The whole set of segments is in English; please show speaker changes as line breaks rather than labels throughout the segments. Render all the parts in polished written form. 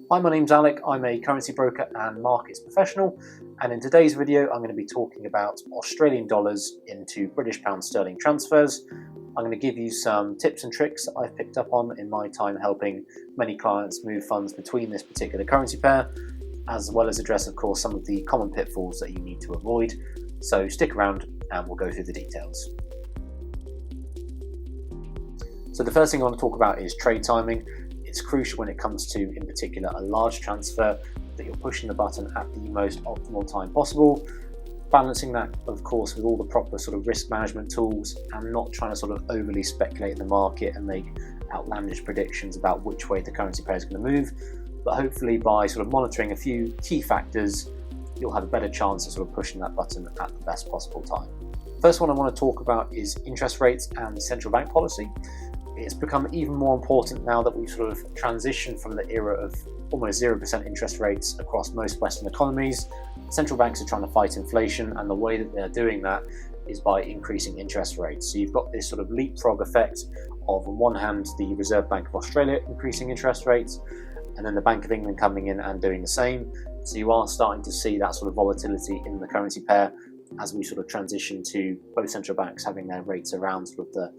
Hi, my name's Alec. I'm a currency broker and markets professional, and in today's video I'm going to be talking about Australian dollars into British pound sterling transfers. I'm going to give you some tips and tricks that I've picked up on in my time helping many clients move funds between this particular currency pair, as well as address, of course, some of the common pitfalls that you need to avoid. So stick around and we'll go through the details. So the first thing I want to talk about is trade timing. It's crucial when it comes to, in particular, a large transfer, that you're pushing the button at the most optimal time possible, balancing that, of course, with all the proper sort of risk management tools and not trying to sort of overly speculate in the market and make outlandish predictions about which way the currency pair is going to move. But hopefully by sort of monitoring a few key factors, you'll have a better chance of sort of pushing that button at the best possible time. First one I want to talk about is interest rates and central bank policy. It's become even more important now that we've sort of transitioned from the era of almost 0% interest rates across most Western economies. Central banks are trying to fight inflation, and the way that they're doing that is by increasing interest rates. So you've got this sort of leapfrog effect of, on one hand, the Reserve Bank of Australia increasing interest rates, and then the Bank of England coming in and doing the same. So you are starting to see that sort of volatility in the currency pair as we sort of transition to both central banks having their rates around sort of the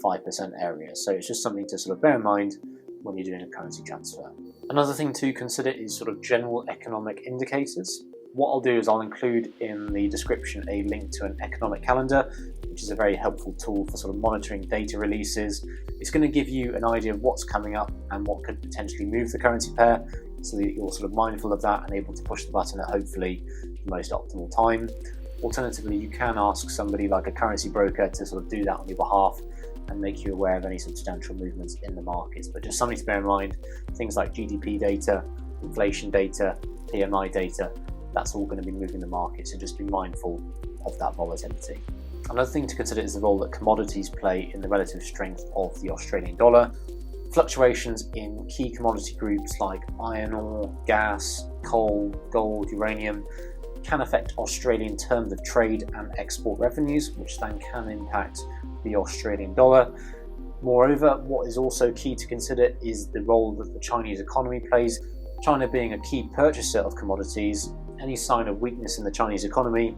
5% area. So it's just something to sort of bear in mind when you're doing a currency transfer. Another thing to consider is sort of general economic indicators. What I'll do is I'll include in the description a link to an economic calendar, which is a very helpful tool for sort of monitoring data releases. It's going to give you an idea of what's coming up and what could potentially move the currency pair, so that you're sort of mindful of that and able to push the button at hopefully the most optimal time. Alternatively, you can ask somebody like a currency broker to sort of do that on your behalf and make you aware of any substantial movements in the markets. But just something to bear in mind, things like GDP data, inflation data, PMI data, that's all going to be moving the market, so just be mindful of that volatility. Another thing to consider is the role that commodities play in the relative strength of the Australian dollar. Fluctuations in key commodity groups like iron ore, gas, coal, gold, uranium can affect Australian terms of trade and export revenues, which then can impact the Australian dollar. Moreover, what is also key to consider is the role that the Chinese economy plays. China being a key purchaser of commodities, any sign of weakness in the Chinese economy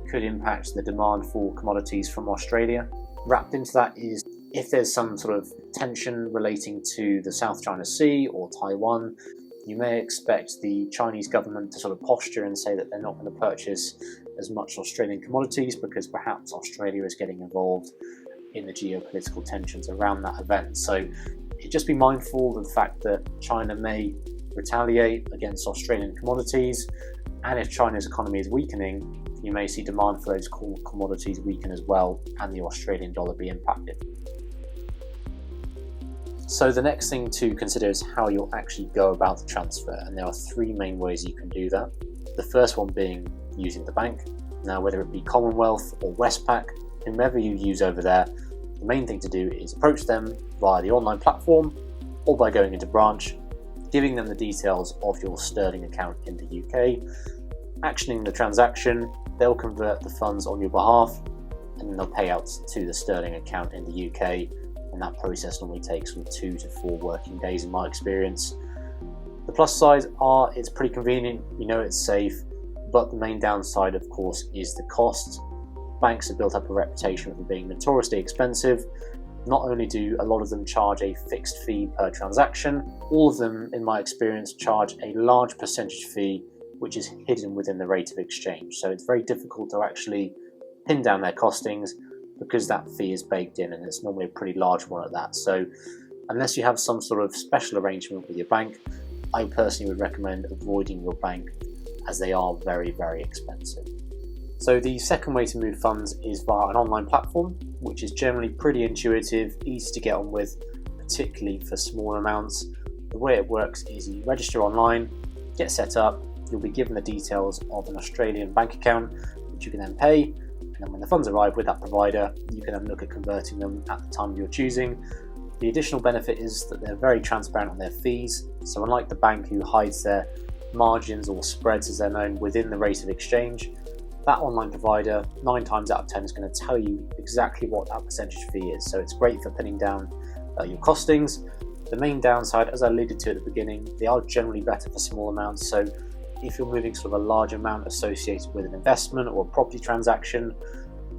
could impact the demand for commodities from Australia. Wrapped into that is if there's some sort of tension relating to the South China Sea or Taiwan, you may expect the Chinese government to sort of posture and say that they're not going to purchase as much Australian commodities because perhaps Australia is getting involved in the geopolitical tensions around that event. So just be mindful of the fact that China may retaliate against Australian commodities, and if China's economy is weakening, you may see demand for those commodities weaken as well and the Australian dollar be impacted. So the next thing to consider is how you'll actually go about the transfer, and there are three main ways you can do that. The first one being using the bank. Now, whether it be Commonwealth or Westpac, whomever you use over there, the main thing to do is approach them via the online platform or by going into branch, giving them the details of your sterling account in the UK, actioning the transaction. They'll convert the funds on your behalf and then they'll pay out to the sterling account in the UK. And that process normally takes from 2 to 4 working days in my experience. The plus sides are it's pretty convenient, you know it's safe, but the main downside, of course, is the cost. Banks have built up a reputation for being notoriously expensive. Not only do a lot of them charge a fixed fee per transaction, all of them, in my experience, charge a large percentage fee which is hidden within the rate of exchange. So it's very difficult to actually pin down their costings, because that fee is baked in, and it's normally a pretty large one at that. So unless you have some sort of special arrangement with your bank, I personally would recommend avoiding your bank, as they are very, very expensive. So the second way to move funds is via an online platform, which is generally pretty intuitive, easy to get on with, particularly for small amounts. The way it works is you register online, get set up, you'll be given the details of an Australian bank account, which you can then pay. And when the funds arrive with that provider, you can then look at converting them at the time you're choosing. The additional benefit is that they're very transparent on their fees. So unlike the bank who hides their margins or spreads, as they're known, within the rate of exchange, that online provider 9 times out of 10 is going to tell you exactly what that percentage fee is. So it's great for pinning down your costings. The main downside, as I alluded to at the beginning, they are generally better for small amounts. So if you're moving sort of a large amount associated with an investment or a property transaction,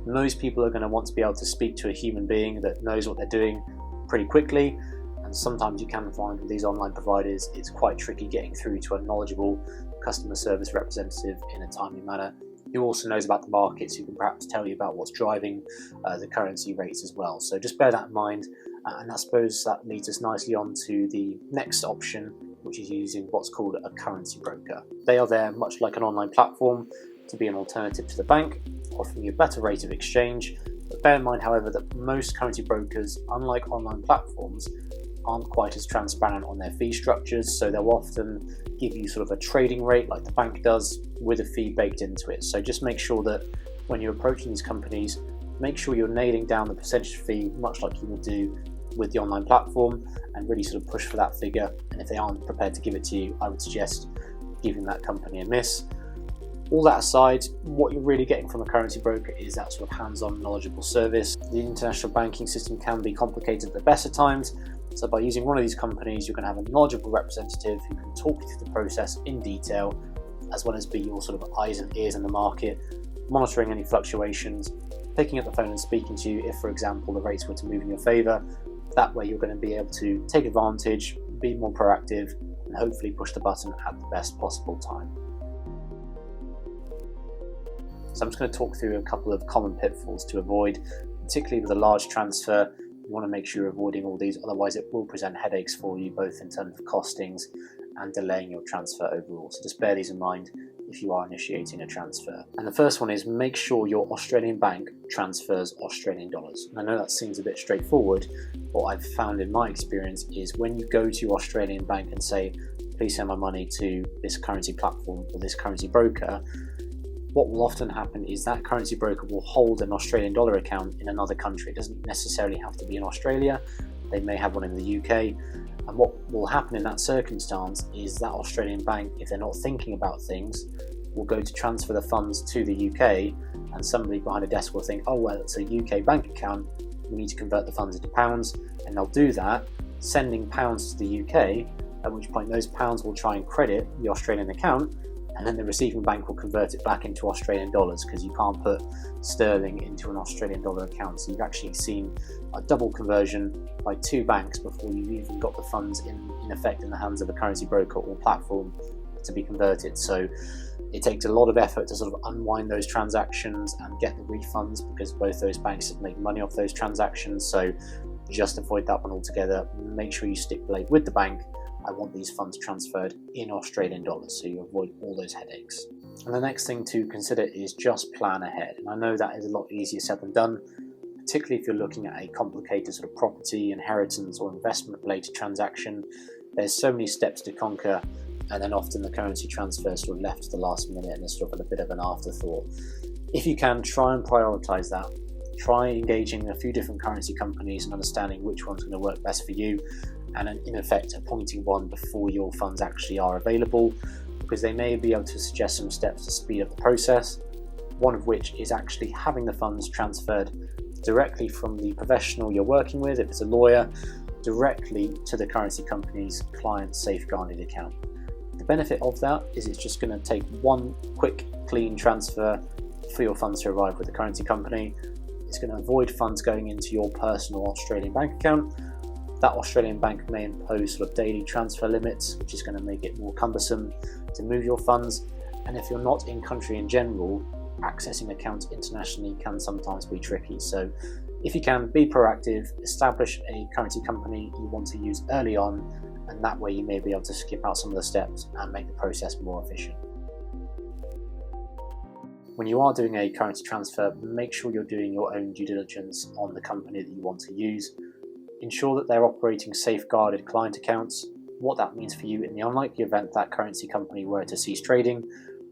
most people are going to want to be able to speak to a human being that knows what they're doing pretty quickly. And sometimes you can find with these online providers, it's quite tricky getting through to a knowledgeable customer service representative in a timely manner, who also knows about the markets, who can perhaps tell you about what's driving the currency rates as well. So just bear that in mind. And I suppose that leads us nicely on to the next option, which is using what's called a currency broker. They are there, much like an online platform, to be an alternative to the bank, offering you a better rate of exchange. But bear in mind, however, that most currency brokers, unlike online platforms, aren't quite as transparent on their fee structures, so they'll often give you sort of a trading rate like the bank does with a fee baked into it. So just make sure that when you're approaching these companies, make sure you're nailing down the percentage fee much like you would do with the online platform, and really sort of push for that figure. And if they aren't prepared to give it to you, I would suggest giving that company a miss. All that aside, what you're really getting from a currency broker is that sort of hands-on, knowledgeable service. The international banking system can be complicated at the best of times, so by using one of these companies, you're going to have a knowledgeable representative who can talk you through the process in detail, as well as be your sort of eyes and ears in the market, monitoring any fluctuations, picking up the phone and speaking to you if, for example, the rates were to move in your favour. That way you're going to be able to take advantage, be more proactive, and hopefully push the button at the best possible time. So I'm just going to talk through a couple of common pitfalls to avoid, particularly with a large transfer. You want to make sure you're avoiding all these, otherwise it will present headaches for you, both in terms of costings and delaying your transfer overall. So just bear these in mind if you are initiating a transfer. And the first one is make sure your Australian bank transfers Australian dollars. And I know that seems a bit straightforward. What I've found in my experience is when you go to your Australian bank and say, please send my money to this currency platform or this currency broker, what will often happen is that currency broker will hold an Australian dollar account in another country. It doesn't necessarily have to be in Australia. They may have one in the UK. And what will happen in that circumstance is that Australian bank, if they're not thinking about things, will go to transfer the funds to the UK, and somebody behind a desk will think, oh, well, it's a UK bank account, we need to convert the funds into pounds, and they'll do that, sending pounds to the UK, at which point those pounds will try and credit the Australian account, and then the receiving bank will convert it back into Australian dollars, because you can't put sterling into an Australian dollar account. So you've actually seen a double conversion by two banks before you've even got the funds in effect in the hands of a currency broker or platform to be converted. So it takes a lot of effort to sort of unwind those transactions and get the refunds, because both those banks have made money off those transactions. So just avoid that one altogether. Make sure you stipulate with the bank, I want these funds transferred in Australian dollars, so you avoid all those headaches. And the next thing to consider is just plan ahead. And I know that is a lot easier said than done, particularly if you're looking at a complicated sort of property, inheritance or investment related transaction. There's so many steps to conquer, and then often the currency transfer is sort of left to the last minute and is sort of a bit of an afterthought. If you can, try and prioritize that. Try engaging a few different currency companies and understanding which one's going to work best for you, and in effect appointing one before your funds actually are available, because they may be able to suggest some steps to speed up the process, one of which is actually having the funds transferred directly from the professional you're working with, if it's a lawyer, directly to the currency company's client safeguarded account. The benefit of that is it's just going to take one quick, clean transfer for your funds to arrive with the currency company. It's going to avoid funds going into your personal Australian bank account. That Australian bank may impose sort of daily transfer limits, which is going to make it more cumbersome to move your funds. And if you're not in country in general, accessing accounts internationally can sometimes be tricky. So if you can, be proactive, establish a currency company you want to use early on, and that way you may be able to skip out some of the steps and make the process more efficient. When you are doing a currency transfer, make sure you're doing your own due diligence on the company that you want to use. Ensure that they're operating safeguarded client accounts. What that means for you in the unlikely event that currency company were to cease trading,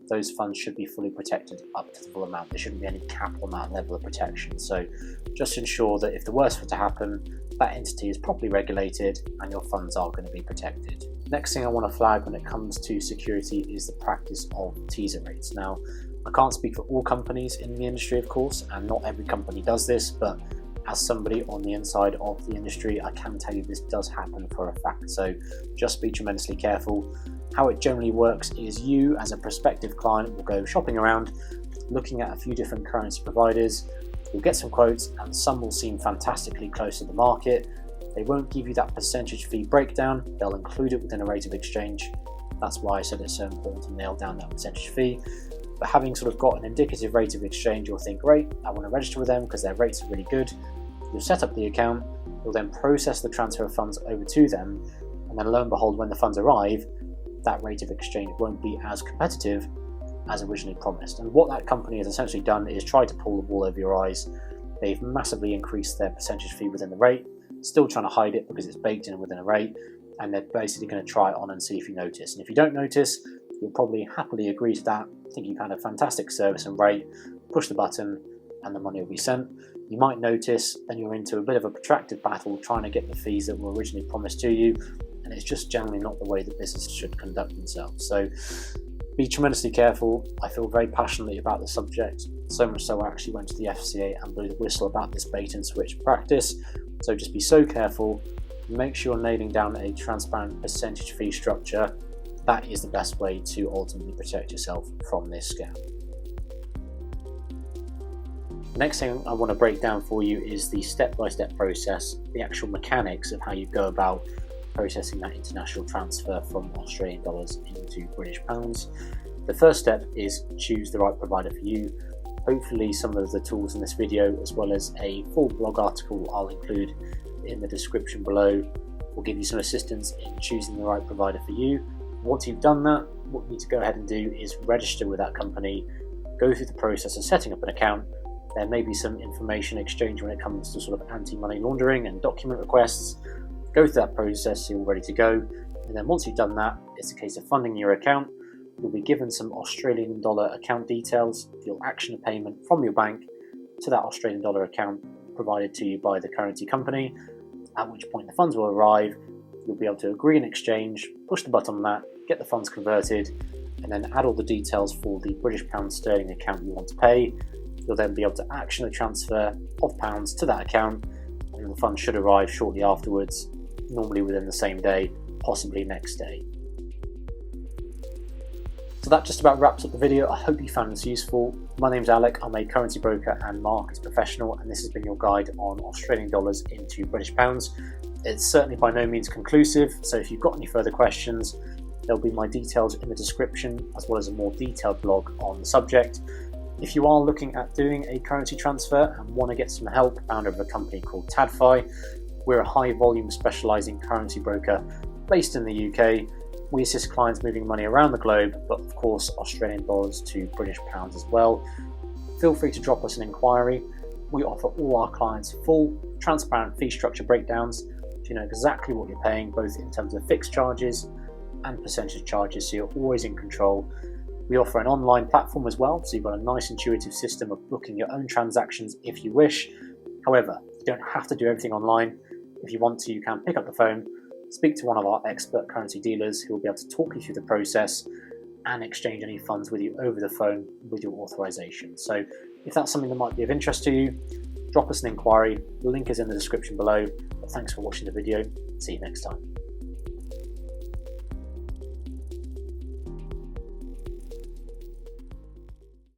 those funds should be fully protected up to the full amount. There shouldn't be any cap on that level of protection. So just ensure that if the worst were to happen, that entity is properly regulated and your funds are going to be protected. Next thing I want to flag when it comes to security is the practice of teaser rates. Now, I can't speak for all companies in the industry, of course, and not every company does this, but as somebody on the inside of the industry, I can tell you this does happen for a fact, so just be tremendously careful. How it generally works is you as a prospective client will go shopping around, looking at a few different currency providers. You'll get some quotes and some will seem fantastically close to the market. They won't give you that percentage fee breakdown, they'll include it within a rate of exchange. That's why I said it's so important to nail down that percentage fee. But having sort of got an indicative rate of exchange, you'll think, great, I want to register with them because their rates are really good. You'll set up the account, you'll then process the transfer of funds over to them, and then lo and behold, when the funds arrive, that rate of exchange won't be as competitive as originally promised. And what that company has essentially done is try to pull the wool over your eyes. They've massively increased their percentage fee within the rate, still trying to hide it because it's baked in within a rate, and they're basically going to try it on and see if you notice. And if you don't notice, you'll probably happily agree to that, think you've had a fantastic service and rate, push the button, and the money will be sent. You might notice, then you're into a bit of a protracted battle trying to get the fees that were originally promised to you, and it's just generally not the way that businesses should conduct themselves. So be tremendously careful. I feel very passionately about the subject, so much so I actually went to the FCA and blew the whistle about this bait and switch practice. So just be so careful. Make sure you're nailing down a transparent percentage fee structure. That is the best way to ultimately protect yourself from this scam. The next thing I want to break down for you is the step-by-step process, the actual mechanics of how you go about processing that international transfer from Australian dollars into British pounds. The first step is choose the right provider for you. Hopefully some of the tools in this video, as well as a full blog article I'll include in the description below, will give you some assistance in choosing the right provider for you. Once you've done that, what you need to go ahead and do is register with that company, go through the process of setting up an account. There may be some information exchange when it comes to sort of anti-money laundering and document requests. Go through that process so you're ready to go, and then once you've done that, it's a case of funding your account. You'll be given some Australian dollar account details. You'll action a payment from your bank to that Australian dollar account provided to you by the currency company, at which point the funds will arrive. You'll be able to agree an exchange, push the button on that, get the funds converted, and then add all the details for the British pound sterling account you want to pay. You'll then be able to action the transfer of pounds to that account, and the funds should arrive shortly afterwards, normally within the same day, possibly next day. So that just about wraps up the video. I hope you found this useful. My name's Alec, I'm a currency broker and markets professional, and this has been your guide on Australian dollars into British pounds. It's certainly by no means conclusive, so if you've got any further questions, there'll be my details in the description, as well as a more detailed blog on the subject. If you are looking at doing a currency transfer and want to get some help, founder of a company called TADfi. We're a high volume specialising currency broker based in the UK. We assist clients moving money around the globe, but of course Australian dollars to British pounds as well. Feel free to drop us an inquiry. We offer all our clients full, transparent fee structure breakdowns, so you know exactly what you're paying, both in terms of fixed charges and percentage charges, so you're always in control. We offer an online platform as well, so you've got a nice intuitive system of booking your own transactions if you wish. However, you don't have to do everything online. If you want to, you can pick up the phone, speak to one of our expert currency dealers who will be able to talk you through the process and exchange any funds with you over the phone with your authorization. So if that's something that might be of interest to you, drop us an inquiry. The link is in the description below. But thanks for watching the video. See you next time.